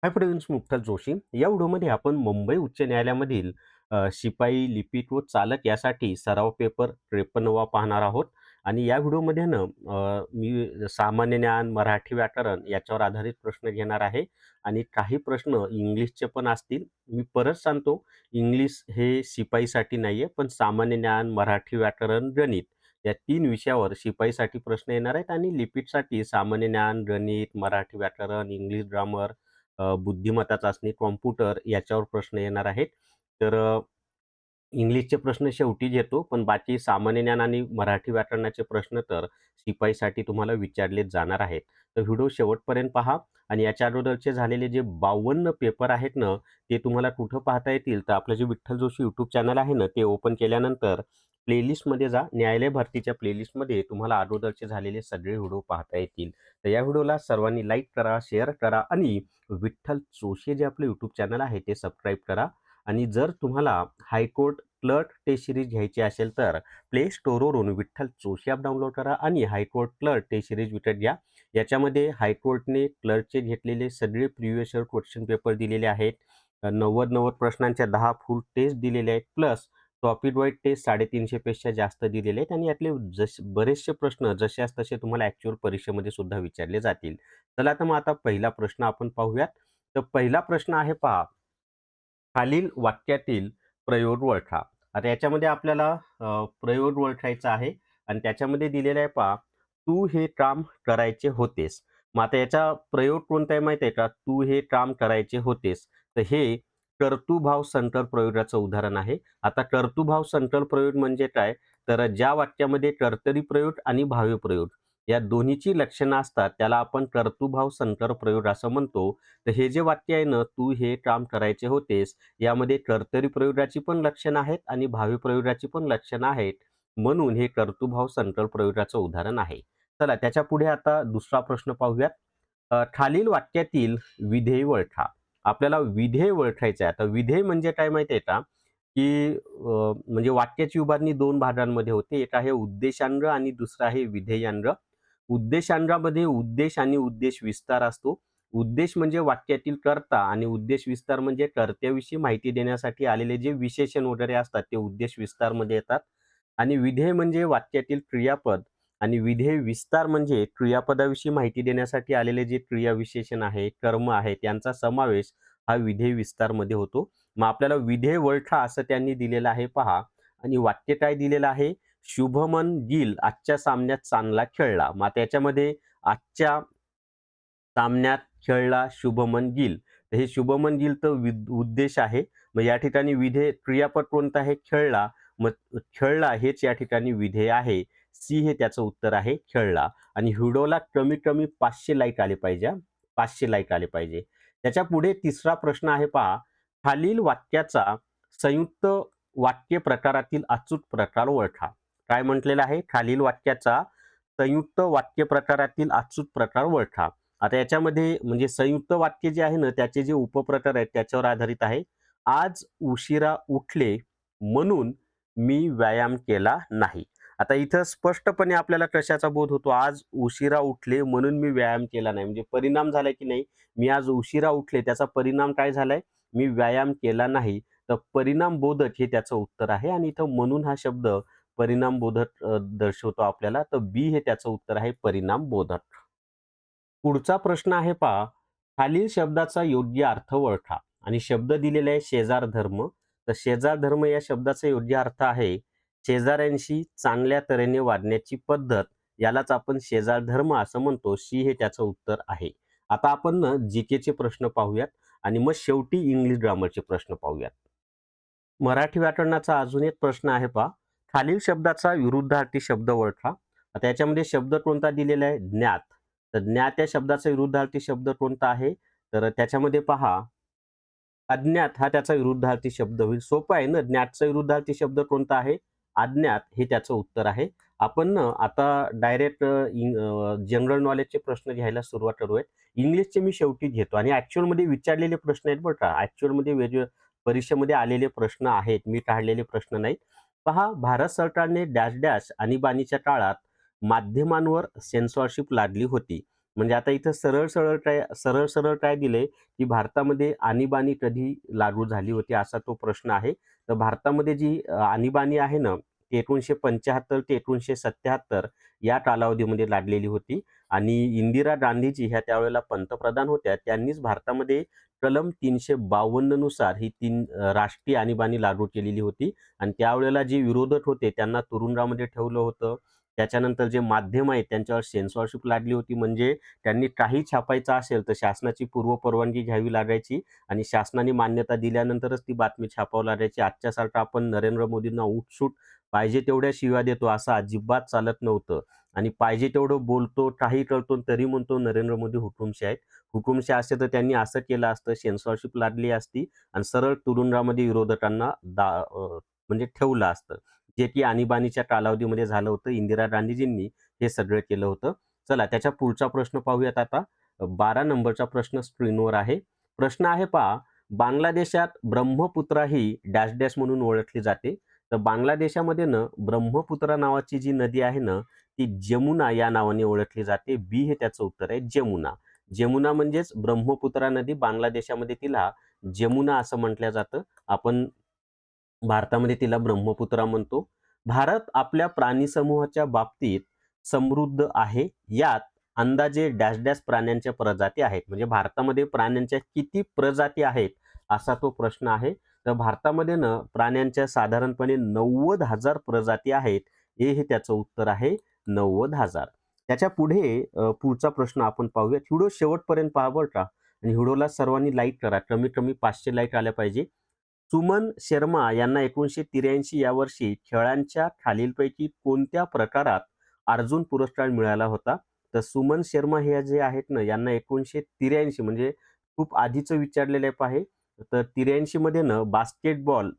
Hi friends, Mukhtar Joshi. या व्हिडिओमध्ये आपण मुंबई उच्च न्यायालयामधील शिपाई, लिपिक व चालक यासाठी सराव पेपर 53वा पाहणार आहोत. आणि या व्हिडिओमध्ये मी सामान्य ज्ञान, मराठी व्याकरण याच्यावर आधारित प्रश्न घेणार आहे आणि काही प्रश्न इंग्लिशचे पण असतील. मी परत सांगतो, इंग्लिश हे शिपाईसाठी नाहीये, पण सामान्य ज्ञान, मराठी व्याकरण, गणित या 3 विषयावर शिपाईसाठी प्रश्न येणार आहेत आणि लिपिकसाठी सामान्य ज्ञान, गणित, मराठी व्याकरण, इंग्लिश ग्रामर, बुद्धिमत्ता चाचणी, कॉम्प्युटर याच्यावर प्रश्न येणार आहेत. तर इंग्लिशचे प्रश्न शेवटी घेतो, पण बाकी सामान्य ज्ञान आणि मराठी व्याकरणाचे प्रश्न तर शिपाईसाठी तुम्हाला विचारले जाणार आहेत. तर व्हिडिओ शेवटपर्यंत पहा. आणि याच्या अगोदरचे झालेले जे 52 पेपर आहेत ना, ते तुम्हाला कुठं पाहता येतील? तर आपलं जे विठ्ठल जोशी यूट्यूब चॅनल आहे ना, ते ओपन केल्यानंतर प्लेलिस्टमध्ये जा. न्यायालय भरतीच्या प्लेलिस्टमध्ये तुम्हाला अगोदरचे झालेले सगळे व्हिडिओ पाहता येतील. तर या व्हिडिओला सर्वांनी लाईक करा, शेअर करा आणि विठ्ठल जोशी जे आपलं यूट्यूब चॅनल आहे ते सबस्क्राईब करा. आणि जर तुम्हाला हायकोर्ट क्लर्क टेस्ट सिरीज घ्यायची असेल तर प्ले स्टोअरवरून विठ्ठल जोशी ॲप डाउनलोड करा आणि हायकोर्ट क्लर्क टेस्ट सिरीज विकत घ्या. याच्यामध्ये हायकोर्टने क्लर्कचे घेतलेले सगळे प्रिव्हियस इयर क्वेश्चन पेपर दिलेले आहेत. 90 प्रश्नांच्या 10 फुल टेस्ट दिलेले आहेत, प्लस टॉपिक वाईज टेस्ट 350 पेक्षा जास्त दिलेले आहेत. आणि यातले बरेचसे प्रश्न जशास तसे तुम्हाला ॲक्च्युअल परीक्षेमध्ये सुद्धा विचारले जातील. चला तर मग आता पहिला प्रश्न आपण पाहूयात. तर पहिला प्रश्न आहे, पहा, खालील वाक्यातील प्रयोग ओळखा. आता याच्यामध्ये आपल्याला प्रयोग ओळखायचा आहे आणि त्याच्यामध्ये दिलेलं आहे, पहा, तू हे काम करायचे होतेस. मग आता याचा प्रयोग कोणता आहे माहिती आहे का? तू हे काम करायचे होतेस. तर हे कर्तृभाव संकर प्रयोगाचं उदाहरण आहे. आता कर्तृभाव संकर प्रयोग म्हणजे काय? तर ज्या वाक्यामध्ये कर्तरी प्रयोग आणि भावी प्रयोग या दोन्हीची लक्षणं असतात त्याला आपण कर्तृभाव संकर प्रयोग असं म्हणतो. तर हे जे वाक्य आहे ना, तू हे काम करायचे होतेस, यामध्ये कर्तरी प्रयोगाची पण लक्षणं आहेत आणि भावी प्रयोगाची पण लक्षणं आहेत. म्हणून हे कर्तृभाव संकर प्रयोगाचं उदाहरण आहे. चला त्याच्या पुढे आता दुसरा प्रश्न पाहूयात. खालील वाक्यातील विधेय ओळखा. आपल्याला विधेय ओळखायचं आहे. आता विधेय म्हणजे काय माहिती आहे का? की म्हणजे वाक्याची उभारणी 2 भागांमध्ये होते. एक आहे उद्देशांग आणि दुसरा आहे विधेयांग. उद्देशांगामध्ये उद्देश आणि उद्देश विस्तार असतो. उद्देश म्हणजे वाक्यातील कर्ता आणि उद्देश विस्तार म्हणजे कर्त्याविषयी माहिती देण्यासाठी आलेले जे विशेषण वगैरे असतात ते उद्देश विस्तारमध्ये येतात. आणि विधेय म्हणजे वाक्यातील क्रियापद आणि विधेय विस्तार म्हणजे क्रियापदाविषयी माहिती देण्यासाठी आलेले जे क्रियाविशेषण आहे, कर्म आहे, त्यांचा समावेश हा विधेय विस्तारमध्ये होतो. मग आपल्याला विधेय ओळखा असं त्यांनी दिलेलं आहे, पहा. आणि वाक्य काय दिलेलं आहे? शुभमन गिल आजच्या सामन्यात चांगला खेळला. मग त्याच्यामध्ये आजच्या सामन्यात खेळला शुभमन गिल. तर हे शुभमन गिल तर उद्देश आहे. मग या ठिकाणी विधेय क्रियापद कोणतं आहे? खेळला. मग खेळला हेच या ठिकाणी विधेय आहे. सी हे त्याचं उत्तर आहे, खेळला. आणि व्हिडिओला कमीत कमी 500 लाईक आले पाहिजे हां. 500 लाईक आले पाहिजे. त्याच्या पुढे तिसरा प्रश्न आहे, पहा. खालील वाक्याचा संयुक्त वाक्य प्रकारातील अचूक प्रकार ओळखा. काय म्हटलेलं आहे? खालील वाक्याचा संयुक्त वाक्य प्रकारातील अचूक प्रकार ओळखा. आता याच्यामध्ये म्हणजे संयुक्त वाक्य जे आहे ना, त्याचे जे उपप्रकार आहेत त्याच्यावर आधारित आहे. आज उशिरा उठले म्हणून मी व्यायाम केला नाही. आता इथं स्पष्टपणे आपल्याला कशाचा बोध होतो? आज उशिरा उठले म्हणून मी व्यायाम केला नाही. म्हणजे परिणाम झालाय की नाही? मी आज उशिरा उठले त्याचा परिणाम काय झालाय? मी व्यायाम केला नाही. तर परिणाम बोधक हे त्याचं उत्तर आहे आणि इथं म्हणून हा शब्द परिणाम बोधक दर्शवतो आपल्याला. तर बी हे त्याचं उत्तर आहे, परिणाम बोधक. पुढचा प्रश्न आहे, पहा. खालील शब्दाचा योग्य अर्थ ओळखा. आणि शब्द दिलेले आहे शेजार धर्म. तर शेजार धर्म या शब्दाचा योग्य अर्थ आहे शेजाऱ्यांशी चांगल्या तऱ्हेने वागण्याची पद्धत. यालाच आपण शेजार धर्म असं म्हणतो. सी हे त्याचं उत्तर आहे. आता आपण जीकेचे प्रश्न पाहूयात आणि मग शेवटी इंग्लिश ग्रामरचे प्रश्न पाहूयात. मराठी व्याकरणाचा अजून एक प्रश्न आहे, पहा. खालील शब्दाचा विरुद्धार्थी शब्द ओळखा. आता याच्यामध्ये शब्द कोणता दिलेला आहे? ज्ञात. तर ज्ञात या शब्दाचा विरुद्धार्थी शब्द कोणता आहे? तर त्याच्यामध्ये पहा, अज्ञात हा त्याचा विरुद्धार्थी शब्द होईल. सोपं आहे ना. ज्ञातचा विरुद्धार्थी शब्द कोणता आहे? अज्ञात हे त्याचं उत्तर आहे. आपण ना आता डायरेक्ट जनरल नॉलेजचे प्रश्न घ्यायला सुरुवात करूयात. इंग्लिशचे मी शेवटी घेतो आणि ॲक्च्युअलमध्ये विचारलेले प्रश्न आहेत बरं का. ॲक्च्युअलमध्ये परीक्षेमध्ये आलेले प्रश्न आहेत. मी काढलेले प्रश्न नाहीत. पहा, भारत सरकारने डॅश डॅश आणीबाणीच्या काळात माध्यमांवर सेन्सॉरशिप लादली होती. म्हणजे आता इथं सरळ-सरळ काय दिलंय, की भारतामध्ये आणीबाणी कधी लागू झाली होती असा तो प्रश्न आहे. तर भारतामध्ये जी आणीबाणी आहे ना, ती 1975 ते 1977 या कालावधीमध्ये लागलेली होती आणि इंदिरा गांधीजी ह्या त्यावेळेला पंतप्रधान होत्या. त्यांनीच भारतामध्ये कलम 352 नुसार ही राष्ट्रीय आणीबाणी लागू केलेली होती आणि त्यावेळेला जे विरोधक होते त्यांना तुरुंगामध्ये ठेवलं होतं. त्याच्यानंतर जे माध्यम आहेत त्यांच्यावर सेन्सॉरशिप लागली होती. म्हणजे त्यांनी काही छापायचं असेल तर शासनाची पूर्वपरवानगी घ्यावी लागायची आणि शासनाने मान्यता दिल्यानंतरच ती बातमी छापावी लागायची. आजच्यासारखं आपण नरेंद्र मोदींना उठसूट पाहिजे तेवढ्या शिव्या देतो असं अजिबात चालत नव्हतं आणि पाहिजे तेवढं बोलतो, काही करतो तरी म्हणतो नरेंद्र मोदी हुकुमशहा आहेत. हुकुमशहा असते तर त्यांनी असं केलं असतं, सेन्सॉरशिप लागली असती आणि सरळ तुरुंगामध्ये विरोधकांना म्हणजे ठेवलं असतं. जे की आणीबाणीच्या कालावधीमध्ये झालं होतं. इंदिरा गांधीजींनी हे सगळं केलं होतं. चला त्याच्या पुढचा प्रश्न पाहूयात आता. 12 नंबरचा प्रश्न स्क्रीनवर आहे. प्रश्न आहे पहा, बांगलादेशात ब्रह्मपुत्रा ही डॅश डॅश म्हणून ओळखली जाते. तर बांगलादेशामध्ये ना ब्रह्मपुत्रा नावाची जी नदी आहे ना, ती जमुना या नावाने ओळखली जाते. बी हे त्याचं उत्तर आहे जमुना. जमुना म्हणजेच ब्रह्मपुत्रा नदी बांगलादेशामध्ये तिला जमुना असं म्हटलं जातं. आपण भारतामध्ये तिला ब्रह्मपुत्रा म्हणतो. भारत आपल्या प्राणीसमूहाच्या बाबतीत समृद्ध आहे. यात अंदाजे डॅश डॅश प्राण्यांच्या प्रजाती आहेत. म्हणजे भारतामध्ये प्राण्यांच्या किती प्रजाती आहेत असा तो प्रश्न आहे. तर भारतामध्ये ना प्राण्यांच्या साधारणपणे 90,000 प्रजाती आहेत. हे त्याचं उत्तर आहे 90,000. त्याच्या पुढे पुढचा प्रश्न आपण पाहूया. व्हिडिओ शेवटपर्यंत पहा बरं का आणि व्हिडिओला सर्वांनी लाईक करा. कमीत कमी 500 लाईक आल्या पाहिजे. सुमन शर्मा यांना 1983 या वर्षी खेळांच्या खालीलपैकी कोणत्या प्रकारात अर्जुन पुरस्कार मिळाला होता? तर सुमन शर्मा हे जे आहेत ना, यांना 1983 म्हणजे खूप आधीचं विचारलेलं आहे. तर 83 मध्ये ना बास्केटबॉल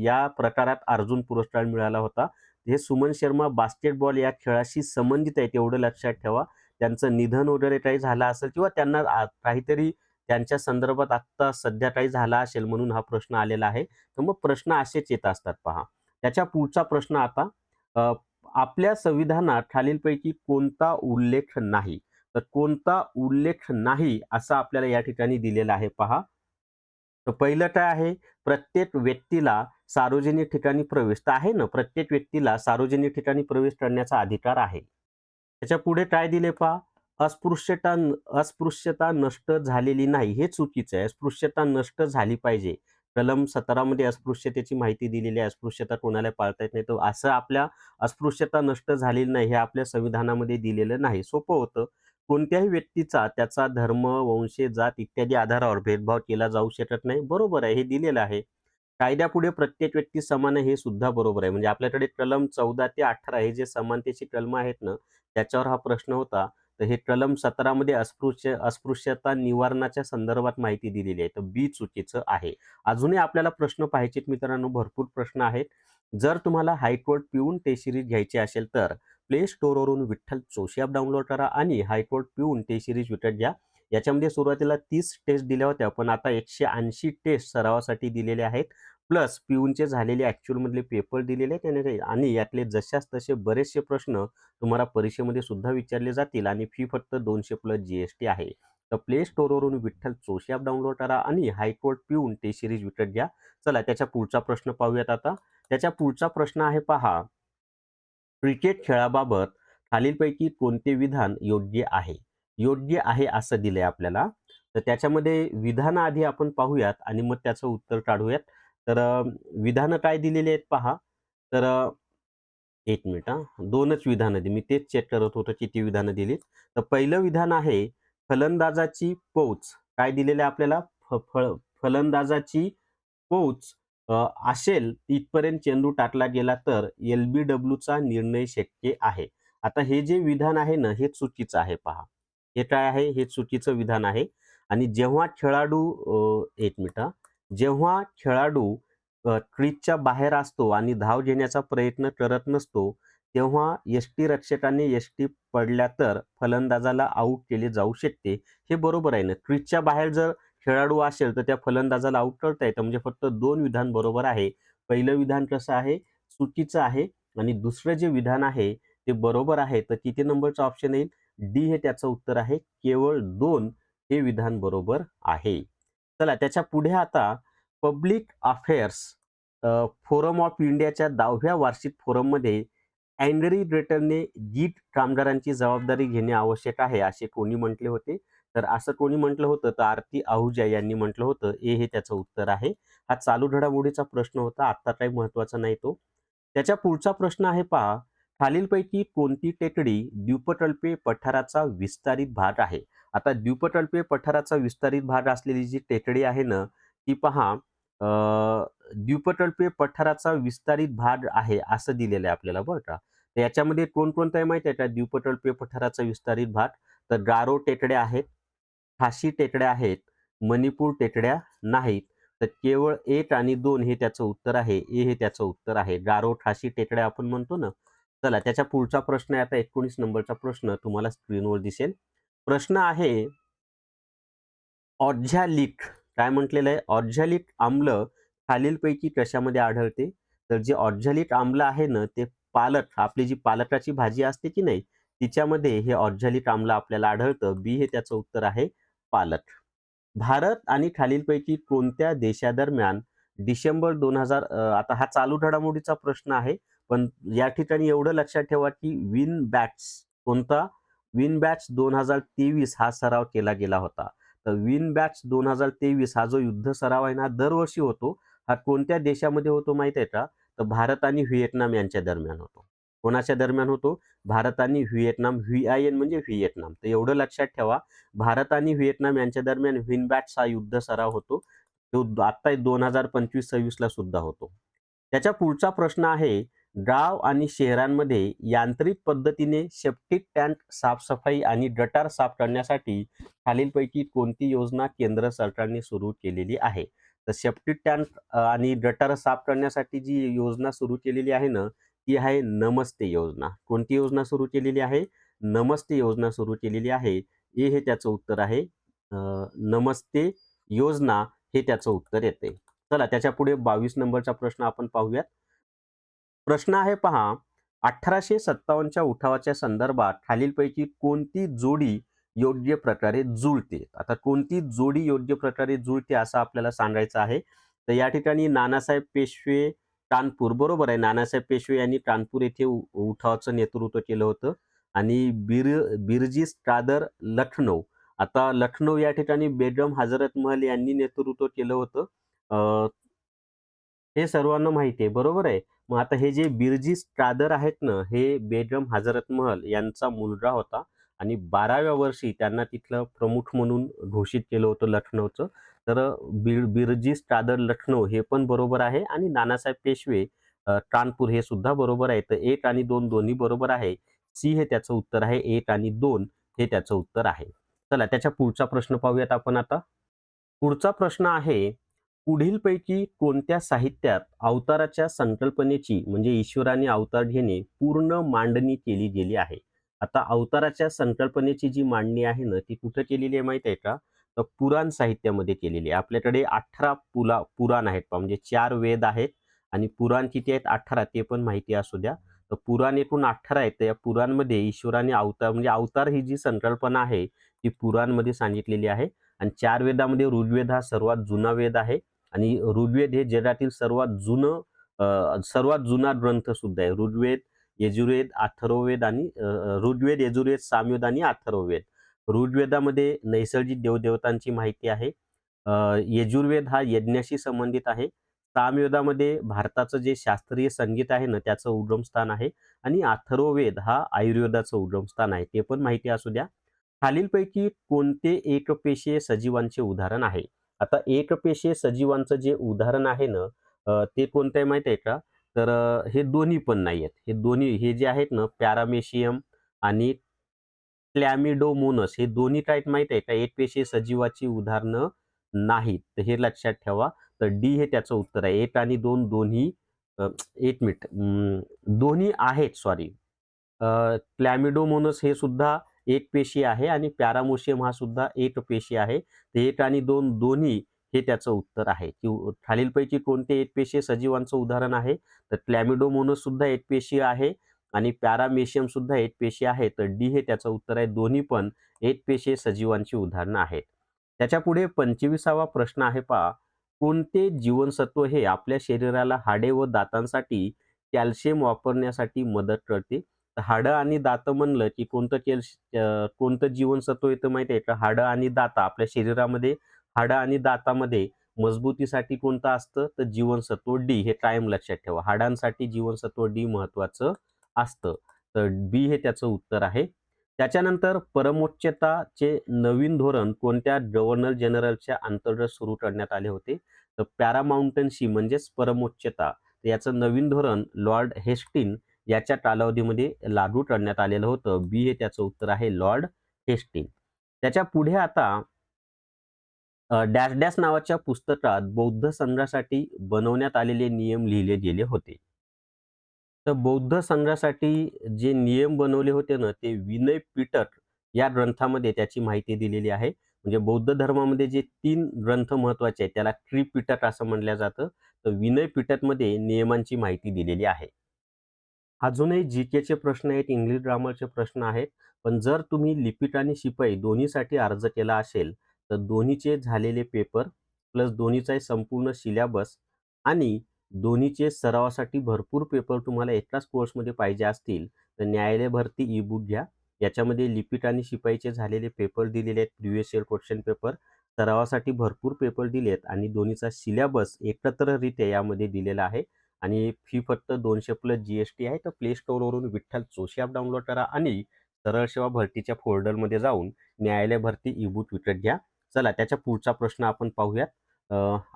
या प्रकारात अर्जुन पुरस्कार मिळाला होता. हे सुमन शर्मा बास्केटबॉल या खेळाशी संबंधित आहेत एवढं लक्षात ठेवा. त्यांचं निधन वगैरे काही झालं असेल किंवा त्यांना काहीतरी त्यांच्या संदर्भात आत्ता सध्या काही झाला असेल म्हणून हा प्रश्न आलेला आहे. तर मग प्रश्न असेच येत असतात पहा. त्याच्या पुढचा प्रश्न आता अ, आपल्या संविधानात खालीलपैकी कोणता उल्लेख नाही? तर कोणता उल्लेख नाही असं आपल्याला या ठिकाणी दिलेलं आहे पहा. तर पहिलं काय आहे? प्रत्येक व्यक्तीला सार्वजनिक ठिकाणी प्रवेश तर आहे ना, प्रत्येक व्यक्तीला सार्वजनिक ठिकाणी प्रवेश करण्याचा अधिकार आहे. त्याच्या पुढे काय दिले पहा? अस्पृश्यता अस्पृश्यता नष्ट झालेली नाही. हे चुकीचं आहे. अस्पृश्यता नष्ट झाली पाहिजे. कलम 17 मध्ये अस्पृश्यतेची माहिती दिलेली आहे. अस्पृश्यता कोणाला पाळता येत नाही. तर असं आपल्या अस्पृश्यता नष्ट झालेली नाही हे आपल्या संविधानामध्ये दिलेलं नाही. सोपं होतं. कोणत्याही व्यक्तीचा त्याचा धर्म, वंश, जात इत्यादी आधारावर भेदभाव केला जाऊ शकत नाही. बरोबर आहे. हे दिलेलं आहे. कायद्यापुढे प्रत्येक व्यक्ती समान आहे हे सुद्धा बरोबर आहे. म्हणजे आपल्याकडे कलम 14 ते 18 हे जे समानतेची कलम आहेत ना, त्याच्यावर हा प्रश्न होता. तर हे कलम 17 मध्ये अस्पृश्यता निवारणाच्या संदर्भात माहिती दिलेली आहे. तर बी चुकीचं आहे. अजूनही आपल्याला प्रश्न पाहायचेत मित्रांनो, भरपूर प्रश्न आहेत. जर तुम्हाला हायकोर्ट पिऊन टेस्ट सिरीज घ्यायची असेल तर प्ले स्टोअरवरून विठ्ठल जोशी ॲप डाउनलोड करा आणि हायकोर्ट पिऊन टेस्ट सिरीज विकत घ्या. याच्यामध्ये सुरुवातीला 30 टेस्ट दिल्या होत्या, पण आता 180 टेस्ट सरावासाठी दिलेले आहेत. प्लस पिऊनचे झालेले ॲक्चुअलमधले पेपर दिलेले आहेत आणि यातले जशास तसे बरेचसे प्रश्न तुम्हाला परीक्षेमध्ये सुद्धा विचारले जातील आणि फी फक्त 200 प्लस जी आहे. तर प्ले स्टोअरवरून विठ्ठल जोशी ॲप डाउनलोड करा आणि हायकोर्ट पिऊन टेस्ट सिरीज विकत घ्या. चला त्याच्या पुढचा प्रश्न पाहूयात आता. त्याच्या पुढचा प्रश्न आहे पहा. क्रिकेट खेळाबाबत खालीलपैकी कोणते विधान योग्य आहे? योग्य आहे असं दिलंय आपल्याला. तर त्याच्यामध्ये विधानं आधी आपण पाहूयात आणि मग त्याचं उत्तर काढूयात. तर विधानं काय दिलेली आहेत पहा. तर 1 मिनिट हां. 2च विधानं मी तेच चेक करत होतो किती विधानं दिलीत. तर पहिलं विधान आहे फलंदाजाची पोच. काय दिलेलं आहे आपल्याला? फ फ फलंदाजाची पोच असेल तिथपर्यंत चेंडू टाकला गेला तर एल-बी-डब्ल्यूचा निर्णय शक्य आहे. आता हे जे विधान आहे ना, हे चुकीचं आहे पहा. हे काय आहे? हे चुकीचं विधान आहे आणि जेव्हा खेळाडू 1 मिनिट हां. जेव्हा खेळाडू क्रीजच्या बाहेर असतो आणि धाव घेण्याचा प्रयत्न करत नसतो, तेव्हा यष्टिरक्षकाने यष्टी पडल्या तर फलंदाजाला आऊट केले जाऊ शकते. हे बरोबर आहे ना. क्रीजच्या बाहेर जर खेळाडू असेल तर त्या फलंदाजाला आऊट करता येतं. म्हणजे फक्त 2 विधान बरोबर आहे. पहिलं विधान कसं आहे? चुकीचं आहे आणि दुसरं जे विधान आहे ते बरोबर आहे. तर किती नंबरचा ऑप्शन येईल? डी हे त्याचं उत्तर आहे. केवळ 2 हे विधान बरोबर आहे. चला त्याच्या पुढे आता पब्लिक अफेअर्स फोरम ऑफ इंडियाच्या 10व्या वार्षिक फोरममध्ये अँग्री रेटरने गीट कामगारांची जबाबदारी घेणे आवश्यक आहे, असे कोणी म्हटले होते? तर असं कोणी म्हटलं होतं, तर आरती आहुजा यांनी म्हटलं होतं. ए हे त्याचं उत्तर आहे. हा चालू घडामोडीचा प्रश्न होता. आत्ता काही महत्त्वाचा नाही तो. त्याच्या पुढचा प्रश्न आहे पहा. खालीलपैकी कोणती टेकडी द्वीपकल्पे पठाराचा विस्तारित भाग आहे? आता द्वीपकल्पे पठाराचा विस्तारित भाग असलेली जी टेकडी आहे ना, ती पहा द्वीपकल्पे पठाराचा विस्तारित भाग आहे असं दिलेलं आहे आपल्याला बरं का. तर याच्यामध्ये कोणकोणतं आहे माहिती आहे का द्वीपकल्पे पठाराचा विस्तारित भाग? तर गारो टेकड्या आहेत, खासी टेकड्या आहेत, मणिपूर टेकड्या नाहीत. तर केवळ 1 आणि 2 हे त्याचं उत्तर आहे. ए हे त्याचं उत्तर आहे. गारो, खासी टेकड्या आपण म्हणतो ना. चला त्याच्या पुढचा प्रश्न आहे आता 19 नंबरचा प्रश्न तुम्हाला स्क्रीनवर दिसेल. प्रश्न आहे ऑक्झॅलिक काय म्हटलेलं आहे? ऑक्झॅलिक आम्ल खालीलपैकी कशामध्ये आढळते? तर जे ऑक्झॅलिक आम्ल आहे ना, ते पालक आपली जी पालकाची भाजी असते की नाही, तिच्यामध्ये हे ऑक्झॅलिक आम्ल आपल्याला आढळतं. बी हे त्याचं उत्तर आहे पालक. भारत आणि खालीलपैकी कोणत्या देशादरम्यान डिसेंबर 2000 आता हा चालू घडामोडीचा प्रश्न आहे. पण या ठिकाणी एवढं लक्षात ठेवा, की विन बॅट्स कोणता? विन बॅट्स 2023 हा सराव केला गेला होता. तर विन बॅट्स 2023 हा जो युद्ध सराव आहे ना, दरवर्षी होतो. हा कोणत्या देशामध्ये होतो माहिती आहे का? तर भारत आणि व्हिएतनाम यांच्या दरम्यान होतो. कोणाच्या दरम्यान होतो? भारत आणि व्हिएतनाम. व्ही-आय-एन म्हणजे व्हिएतनाम. तर एवढं लक्षात ठेवा. भारत आणि व्हिएतनाम यांच्या दरम्यान विनबॅट्स हा युद्ध सराव होतो. तो आता 2025-26 ला सुद्धा होतो. त्याच्या पुढचा प्रश्न आहे, गाव आणि शहरांमध्ये यांत्रिक पद्धतीने सेप्टिक टँक साफसफाई आणि गटार साफ करण्यासाठी खालीलपैकी कोणती योजना केंद्र सरकारने सुरू केलेली आहे? तर सेप्टिक टँक आणि गटार साफ करण्यासाठी जी योजना सुरू केलेली आहे ना, ती आहे नमस्ते योजना. कोणती योजना सुरू केलेली आहे? नमस्ते योजना सुरू केलेली आहे. ए हे त्याचं उत्तर आहे. नमस्ते योजना हे त्याचं उत्तर येते. चला त्याच्यापुढे 22 नंबरचा प्रश्न आपण पाहूयात. प्रश्न आहे पहा, 1857च्या उठावाच्या संदर्भात खालीलपैकी कोणती जोडी योग्य प्रकारे जुळते? आता कोणती जोडी योग्य प्रकारे जुळते असं आपल्याला सांगायचं आहे. तर या ठिकाणी नानासाहेब पेशवे कानपूर बरोबर आहे. नानासाहेब पेशवे यांनी कानपूर येथे उठावाचं नेतृत्व केलं होतं आणि बिरजीस कादर लखनौ. आता लखनौ या ठिकाणी बेगम हजरत महल यांनी नेतृत्व केलं होतं. हे सर्वांना माहिती आहे, बरोबर आहे. मग आता हे जे बिरजीस कादर आहेत ना, हे बेगम हजरत महल यांचा मुलगा होता आणि 12व्या वर्षी त्यांना तिथलं प्रमुख म्हणून घोषित केलं होतं लखनौचं. तर बिरजीस कादर लखनौ हे पण बरोबर आहे आणि नानासाहेब पेशवे कानपूर हे सुद्धा बरोबर आहे. तर 1 आणि 2 दोन्ही बरोबर आहे. सी हे त्याचं उत्तर आहे. 1 आणि 2 हे त्याचं उत्तर आहे. चला त्याच्या पुढचा प्रश्न पाहूयात आपण आता. पुढचा प्रश्न आहे, पुढीलपैकी कोणत्या साहित्यात अवताराच्या संकल्पनेची म्हणजे ईश्वराने अवतार घेणे पूर्ण मांडणी केली गेली आहे? आता अवताराच्या संकल्पनेची जी मांडणी आहे ना, ती कुठं केलेली आहे माहिती आहे का? तर पुराण साहित्यामध्ये केलेली आहे. आपल्याकडे 18 पुराण आहेत पहा, म्हणजे 4 वेद आहेत आणि पुराण किती आहेत? 18 ते पण माहिती असू द्या. तर पुराण एकूण 18 आहेत. तर या पुराणमध्ये ईश्वराने अवतार म्हणजे अवतार ही जी संकल्पना आहे, ती पुराणमध्ये सांगितलेली आहे. आणि 4 वेदामध्ये ऋग्वेद हा सर्वात जुना वेद आहे आणि ऋग्वेद हे जगातील सर्वात जुना ग्रंथ सुद्धा आहे. ऋग्वेद, यजुर्वेद, अथर्ववेद आणि ऋग्वेद, यजुर्वेद, सामवेद आणि अथर्ववेद. ऋग्वेदामध्ये नैसर्गिक देवदेवतांची माहिती आहे. यजुर्वेद हा यज्ञाशी संबंधित आहे. सामवेदामध्ये भारताचं जे शास्त्रीय संगीत आहे ना, त्याचं उगमस्थान आहे आणि अथर्ववेद हा आयुर्वेदाचं उगमस्थान आहे. ते पण माहिती असू द्या. खालीलपैकी कोणते एकपेशीय सजीवांचे उदाहरण आहे? आता एकपेशीय सजीवांचं जे उदाहरण आहे ना, ते कोणतं आहे माहिती आहे का? तर हे दोन्ही पण नाही आहेत. हे दोन्ही हे जे आहेत ना, पॅरामेशियम आणि क्लॅमिडोमोनस हे दोन्ही काय आहेत माहिती आहे का? एकपेशीय सजीवाची उदाहरणं नाहीत. तर हे लक्षात ठेवा. तर डी हे त्याचं उत्तर आहे. 1 आणि 2 दोन्ही 1 मिनिट दोन्ही आहेत सॉरी. क्लॅमिडोमोनस हे सुद्धा एकपेशीय आहे आणि पॅरामोशियम हा सुद्धा एकपेशीय आहे. तर 1 आणि 2 दोन्ही हे त्याचं उत्तर आहे. खालीलपैकी कोणते एकपेशीय सजीवांचं उदाहरण आहे? तर क्लॅमिडोमोनस सुद्धा एकपेशीय आहे आणि पॅरामेशियम सुद्धा एकपेशीय आहे. तर डी हे त्याचं उत्तर आहे. दोन्ही पण एकपेशीय सजीवांची उदाहरणं आहेत. त्याच्यापुढे 25वा प्रश्न आहे पहा. कोणते जीवनसत्व हे आपल्या शरीराला हाडे व दातांसाठी कॅल्शियम वापरण्यासाठी मदत करते? तर हाडं आणि दातं म्हणलं की कोणतं जीवनसत्व येतं माहिती आहे का? हाडं आणि दाता आपल्या शरीरामध्ये हाडं आणि दातामध्ये मजबूतीसाठी कोणतं असतं? तर जीवनसत्व डी. हे कायम लक्षात ठेवा. हाडांसाठी जीवनसत्व डी महत्वाचं असतं. तर बी हे त्याचं उत्तर आहे. त्याच्यानंतर परमोच्चताचे नवीन धोरण कोणत्या गव्हर्नर जनरलच्या अंतर्गत सुरू करण्यात आले होते? तर पॅरामाउंटन्सी म्हणजेच परमोच्चता. याचं नवीन धोरण लॉर्ड हेस्टिंग याच्या कालावधीमध्ये लागू करण्यात आलेलं होतं. बी हे त्याचं उत्तर आहे. Lord Hasting. त्याच्या पुढे आता डॅश डॅश नावाच्या पुस्तकात बौद्ध संघासाठी बनवण्यात आलेले नियम लिहिले गेले होते. तर बौद्ध संघासाठी जे नियम बनवले होते ना, ते विनय पिटक या ग्रंथामध्ये त्याची माहिती दिलेली आहे. म्हणजे बौद्ध धर्मामध्ये जे 3 ग्रंथ महत्त्वाचे आहेत, त्याला त्रिपिटक असं म्हटलं जातं. तर विनय पिटकमध्ये नियमांची माहिती दिलेली आहे. अजूनही जी-केचे प्रश्न आहेत, इंग्लिश ग्रामरचे प्रश्न आहेत. पण जर तुम्ही लिपिक आणि शिपाई दोन्हीसाठी अर्ज केला असेल, तर दोन्हीचे झालेले पेपर प्लस दोन्हीचाही संपूर्ण सिलॅबस आणि दोन्हीचे सरावासाठी भरपूर पेपर तुम्हाला एकाच कोर्समध्ये पाहिजे असतील, तर न्यायालय भरती ई-बुक घ्या. याच्यामध्ये लिपिक आणि शिपाईचे झालेले पेपर दिलेले आहेत, प्रिव्हियस इयर क्वेश्चन पेपर. सरावासाठी भरपूर पेपर दिलेत आणि दोन्हीचा सिलॅबस एकत्ररित्या यामध्ये दिलेला आहे. आणि फी फक्त 200 प्लस जी-एस-टी आहे. तर प्ले स्टोअरवरून विठ्ठल जोशी ॲप डाउनलोड करा आणि सरळ सेवा भरतीच्या फोल्डरमध्ये जाऊन न्यायालय भरती ई-बुक विकत घ्या. चला त्याच्या पुढचा प्रश्न आपण पाहूयात.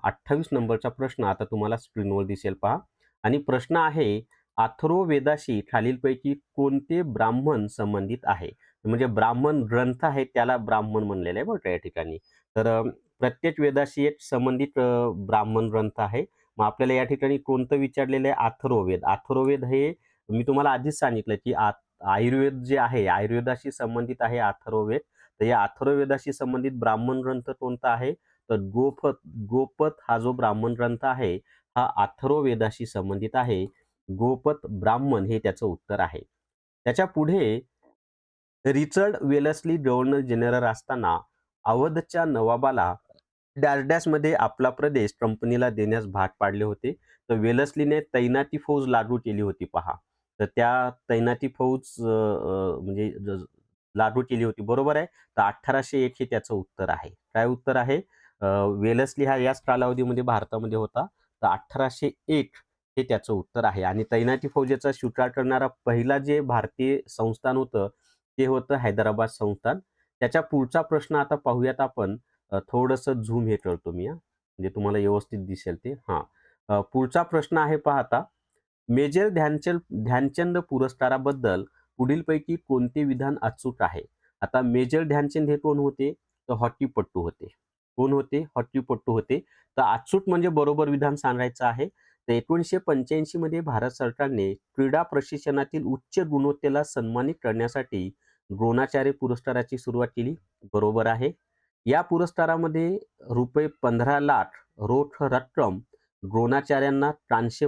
28 नंबरचा प्रश्न आता तुम्हाला स्क्रीनवर दिसेल पहा. आणि प्रश्न आहे, अथर्ववेदाशी खालीलपैकी कोणते ब्राह्मण संबंधित आहे? म्हणजे ब्राह्मण ग्रंथ आहे त्याला ब्राह्मण म्हणलेलं आहे बरं का या ठिकाणी. तर प्रत्येक वेदाशी एक संबंधित ब्राह्मण ग्रंथ आहे. मग आपल्याला या ठिकाणी कोणतं विचारलेलं आहे? अथर्ववेद. अथर्ववेद हे मी तुम्हाला आधीच सांगितलं की आयुर्वेद जे आहे, आयुर्वेदाशी संबंधित आहे अथर्ववेद. तर या अथर्ववेदाशी संबंधित ब्राह्मण ग्रंथ कोणता आहे? तर गोपथ हा जो ब्राह्मण ग्रंथ आहे, हा अथर्ववेदाशी संबंधित आहे. गोपथ ब्राह्मण हे त्याचं उत्तर आहे. त्याच्या पुढे रिचर्ड वेलस्ली गव्हर्नर जनरल असताना अवधच्या नवाबाला डॅश डॅशमध्ये आपला प्रदेश कंपनीला देण्यास भाग पाडले होते. तर वेलस्लीने तैनाती फौज लागू केली होती पहा. तर त्या तैनाती फौज म्हणजे लागू केली होती. बरोबर आहे. तर 1801 हे त्याचं उत्तर आहे. काय उत्तर आहे? वेलस्ली हा याच कालावधीमध्ये भारतामध्ये होता. तर 1801 हे त्याचं उत्तर आहे. आणि तैनाती फौजेचा स्वीकार करणारा पहिला जे भारतीय संस्थान होतं, ते होतं हैदराबाद संस्थान. त्याच्या पुढचा प्रश्न आता पाहूयात आपण. थोडंसं झूम हे करतो मी हां. म्हणजे तुम्हाला व्यवस्थित दिसेल ते. हां. पुढचा प्रश्न आहे पहा आता. मेजर ध्यानचंद पुरस्काराबद्दल पुढीलपैकी कोणते विधान अचूक आहे? आता मेजर ध्यानचंद हे कोण होते? तर हॉकीपटू होते. कोण होते? हॉकीपटू होते. तर अचूक म्हणजे बरोबर विधान सांगायचं आहे. तर 1985 मध्ये भारत सरकारने क्रीडा प्रशिक्षणातील उच्च गुणवत्तेला सन्मानित करण्यासाठी द्रोणाचार्य पुरस्काराची सुरुवात केली. बरोबर आहे. या पुरस्कारामध्ये रुपये 15,00,000 रोख रक्कम द्रोणाचार्यांचा कांस्य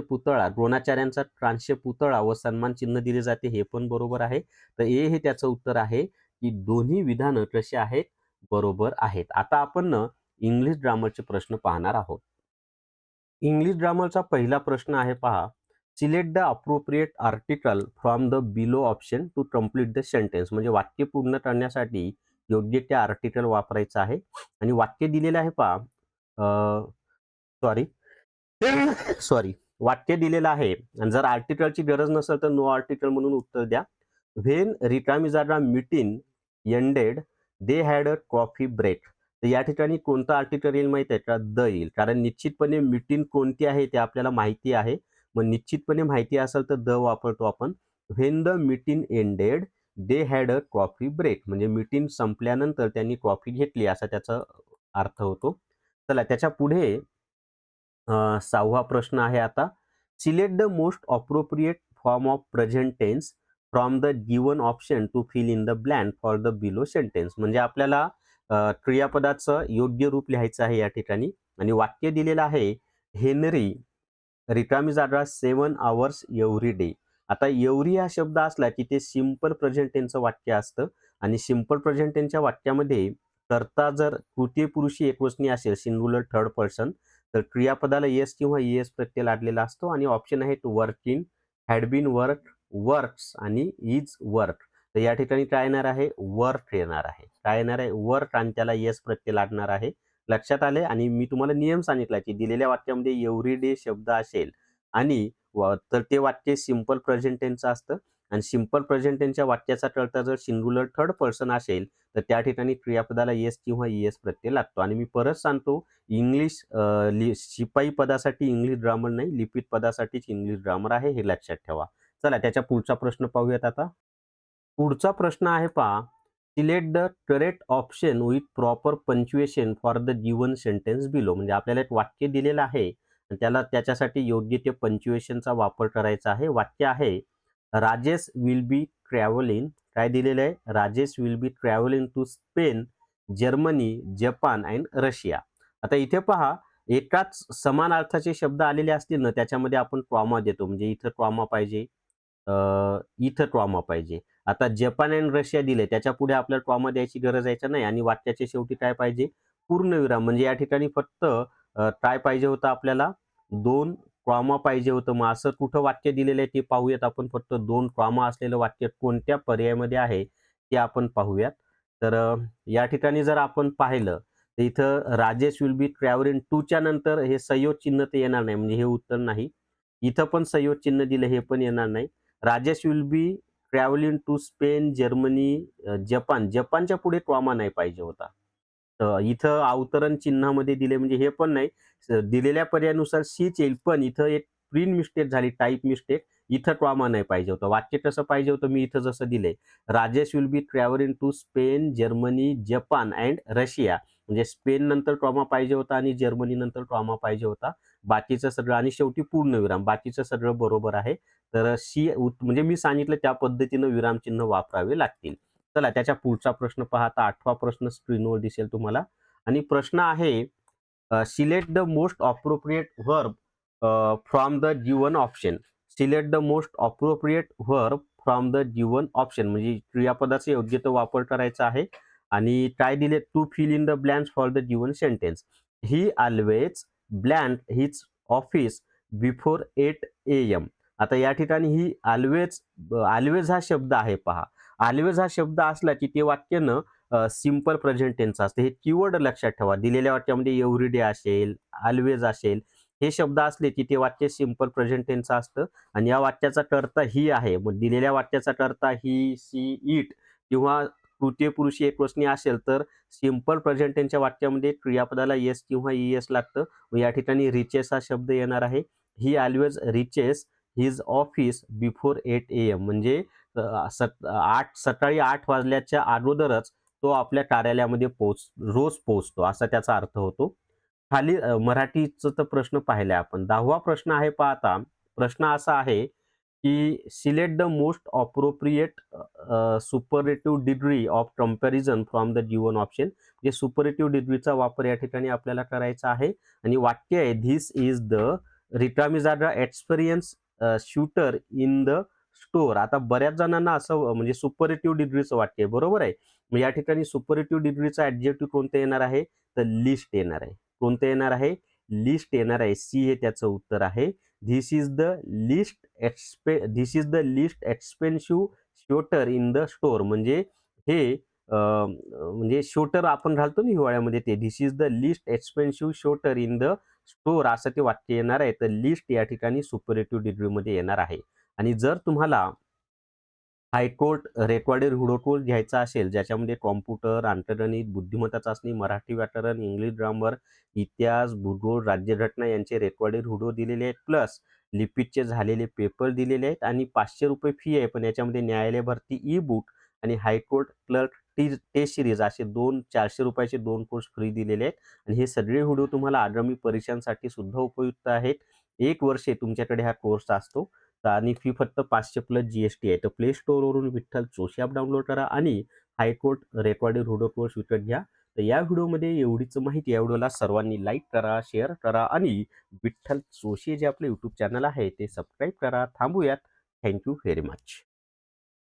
पुतळा व सन्मान चिन्ह दिले जाते. हे पण बरोबर आहे. तर ए हे त्याचं उत्तर आहे की दोन्ही विधानं कशी आहेत? बरोबर आहेत. आता आपण इंग्लिश ग्रामरचे प्रश्न पाहणार आहोत. इंग्लिश ग्रामरचा पहिला प्रश्न आहे पहा. Select the appropriate article from the below option to complete the sentence. म्हणजे वाक्य पूर्ण करण्यासाठी योग्य ते आर्टिकल वापरायचं आहे. आणि वाक्य दिलेलं आहे पहा. सॉरी सॉरी वाक्य दिलेलं आहे आणि जर आर्टिकलची गरज नसेल तर नो आर्टिकल म्हणून उत्तर द्या. व्हेन रिकामिजाडा meeting ended they had a coffee break. तर या ठिकाणी कोणतं आर्टिकल येईल माहिती आहे का? द येईल. कारण निश्चितपणे मीटिंग कोणती आहे ते आपल्याला माहिती आहे. मग निश्चितपणे माहिती असेल तर द वापरतो आपण. When the meeting ended they had a coffee break. म्हणजे मीटिंग संपल्यानंतर त्यांनी कॉफी घेतली असा त्याचा अर्थ होतो. चला त्याच्या पुढे 6वा प्रश्न आहे आता. Select the most appropriate form of present tense from the given option to fill in the blank for the below sentence. म्हणजे आपल्याला क्रियापदाचं योग्य रूप लिहायचं आहे या ठिकाणी. आणि वाक्य दिलेलं आहे, हेनरी रिकामी जागा 7 hours एव्हरी डे. आता एवढी हा शब्द असला की ते सिंपल प्रेझेंट टेन्सचं वाक्य असतं आणि सिंपल प्रेझेंट टेन्सच्या वाक्यामध्ये कर्ता जर तृतीय पुरुषी एकवचनी असेल, सिंग्युलर थर्ड पर्सन, तर क्रियापदाला येस किंवा ईएस प्रत्यय लादलेला असतो आणि ऑप्शन आहेत working, had been work, works आणि इज वर्क. तर या ठिकाणी काय येणार आहे? वर्क येणार आहे. काय येणार आहे? वर्क आणि त्याला येस प्रत्यय लागणार आहे. लक्षात आले? आणि मी तुम्हाला नियम सांगितला की दिलेल्या वाक्यामध्ये एव्हरीडे शब्द असेल आणि तर ते वाक्य सिंपल प्रेझेंट टेन्सचं असतं आणि सिंपल प्रेझेंट टेन्सच्या वाक्याचा टळता जर सिंग्युलर थर्ड पर्सन असेल तर त्या ठिकाणी क्रियापदाला येस किंवा ईएस प्रत्यय लागतो. आणि मी परत सांगतो, इंग्लिश शिपाई पदासाठी इंग्लिश ग्रामर नाही, लिपिक पदासाठीच इंग्लिश ग्रामर आहे, हे लक्षात ठेवा. चला त्याच्या पुढचा प्रश्न पाहूयात आता. पुढचा प्रश्न आहे पहा, select the correct option with proper punctuation for the given sentence below. म्हणजे आपल्याला एक वाक्य दिलेलं आहे आणि त्याला त्याच्यासाठी योग्य ते पंक्च्युएशनचा वापर करायचा आहे. वाक्य आहे, राजेश विल बी ट्रॅव्हलिंग. काय दिलेलं आहे? Rajesh will be travelling to Spain, Germany, Japan and Russia. आता इथे पहा, एकाच समान अर्थाचे शब्द आलेले असतील ना, त्याच्यामध्ये आपण ट्रॉमा देतो. म्हणजे इथं ट्रॉमा पाहिजे, इथं ट्रॉमा पाहिजे. आता जपान आणि रशिया दिले, त्याच्या पुढे आपल्याला ट्रॉमा द्यायची गरज यायचं नाही आणि वाक्याच्या शेवटी काय पाहिजे? पूर्णविराम. म्हणजे या ठिकाणी फक्त काय पाहिजे होतं आपल्याला? 2 ट्रॉमा पाहिजे होतं. मग असं कुठं वाक्य दिलेलं आहे ते पाहूयात आपण. फक्त 2 ट्रॉमा असलेलं वाक्य कोणत्या पर्यायामध्ये आहे ते आपण पाहूयात. तर या ठिकाणी जर आपण पाहिलं तर इथं राजेश विल बी ट्रॅव्हलिंग टूच्या नंतर हे संयोग चिन्ह तर येणार नाही, म्हणजे हे उत्तर नाही. इथं पण संयोग चिन्ह दिलं, हे पण येणार नाही. Rajesh will be travelling to Spain, Germany, Japan. जपानच्या पुढे ट्रॉमा नाही पाहिजे होता. इथं अवतरण चिन्हामध्ये दिले, म्हणजे हे पण नाही. दिलेल्या पर्यायानुसार सीच येईल, पण इथं एक प्रिंट मिस्टेक झाली, टाइप मिस्टेक. इथं ट्रॉमा नाही पाहिजे होतं. वाक्य कसं पाहिजे होतं? मी इथं जसं दिलंय, Rajesh will be travelling to Spain, Germany, Japan and Russia. म्हणजे स्पेन नंतर ट्रॉमा पाहिजे होता आणि जर्मनी नंतर ट्रॉमा पाहिजे होता. बाकीचं सगळं आणि शेवटी पूर्णविराम. बाकीचं सगळं बरोबर आहे. तर म्हणजे मी सांगितलं त्या पद्धतीनं विरामचिन्ह वापरावे लागतील. चला त्याच्या पुढचा प्रश्न पहा. आता 8वा प्रश्न स्क्रीनवर दिसेल तुम्हाला आणि प्रश्न आहे, select the most appropriate verb from the given option. Select the most appropriate verb from the given option. म्हणजे क्रियापदाचा योग्य तो वापर करायचा आहे आणि काय दिले? To fill in the blanks for the given sentence. He always blank his office before 8 AM. आता या ठिकाणी ही ऑलवेज, ऑलवेज हा शब्द आहे पहा. ऑलवेज हा शब्द असला की ते वाक्य न सिंपल प्रेझेंट टेन्स असते. हे कीवर्ड लक्षात ठेवा. दिलेल्या वाक्यामध्ये एव्हरीडे असेल, ऑलवेज असेल, हे शब्द असले की ते वाक्य सिंपल प्रेझेंट टेन्स असतं आणि या वाक्याचा कर्ता ही आहे. मग दिलेल्या वाक्याचा कर्ता ही, सी, इट किंवा तृतीय पुरुषी एकवचनी असेल तर सिंपल प्रेझेंट टेन्सच्या वाक्यामध्ये क्रियापदाला येस किंवा ईएस लागतं. मग या ठिकाणी रिचेस हा शब्द येणार आहे. He always reaches his office before 8 AM. म्हणजे सकाळी 8 वाजल्याच्या अगोदरच तो आपल्या कार्यालयामध्ये रोज पोहोचतो, असा त्याचा अर्थ होतो. खाली मराठीचा तर प्रश्न पाहिलाय आपण. 10वा प्रश्न आहे पहा आता. प्रश्न असा आहे की select the most appropriate superlative degree of comparison from the given option. म्हणजे सुपरलेटिव्ह डिग्रीचा वापर या ठिकाणी आपल्याला करायचा आहे आणि वाक्य आहे, धिस इज द रिकामिजाडा experience shooter in the store. आता बऱ्याच जणांना असं म्हणजे सुपरलेटिव्ह डिग्रीचं वाक्य आहे, बरोबर आहे. मग या ठिकाणी सुपरलेटिव्ह डिग्रीचा ऍडजेक्टिव्ह कोणतं येणार आहे? तर लिस्ट येणार आहे. कोणतं येणार आहे? लिस्ट येणार आहे. सी हे त्याचं उत्तर आहे. This is the list expensive shooter in the store. म्हणजे हे म्हणजे शूटर आपण घालतो ना हिवाळ्यामध्ये, ते this is the list expensive shooter in the store असं ते वाक्य येणार आहे. तर लिस्ट या ठिकाणी सुपरलेटिव्ह डिग्रीमध्ये येणार आहे. आणि जर तुम्हाला हायकोर्ट रेकॉर्डेड व्हिडिओ कोर्स घ्यायचा असेल, ज्याच्यामध्ये कॉम्प्युटर, अंतर्गणित, बुद्धिमत्ता चाचणी, मराठी व्याकरण, इंग्लिश ग्रामर, इतिहास, भूगोल, राज्यघटना यांचे रेकॉर्डेड व्हिडिओ दिलेले आहेत, प्लस लिपिकचे झालेले पेपर दिलेले आहेत आणि ₹500 फी आहे. पण याच्यामध्ये न्यायालय भरती ई बुक आणि हायकोर्ट क्लर्क टेस्ट सिरीज असे ₹400 2 कोर्स फ्री दिलेले आहेत. आणि हे सगळे व्हिडिओ तुम्हाला आगामी परीक्षांसाठी सुद्धा उपयुक्त आहेत. 1 वर्ष तुमच्याकडे हा कोर्स असतो आणि फी फक्त 500 प्लस GST आहे. तर प्ले स्टोअरवरून विठ्ठल जोशी ॲप डाउनलोड करा आणि हायकोर्ट रेकॉर्डेड व्हिडिओ कोर्स विकत घ्या. तर या व्हिडिओमध्ये एवढीच माहिती. या व्हिडिओला सर्वांनी लाईक करा, शेअर करा आणि विठ्ठल जोशी जे आपलं YouTube चॅनल आहे ते सबस्क्राईब करा. थांबूयात. Thank you very much.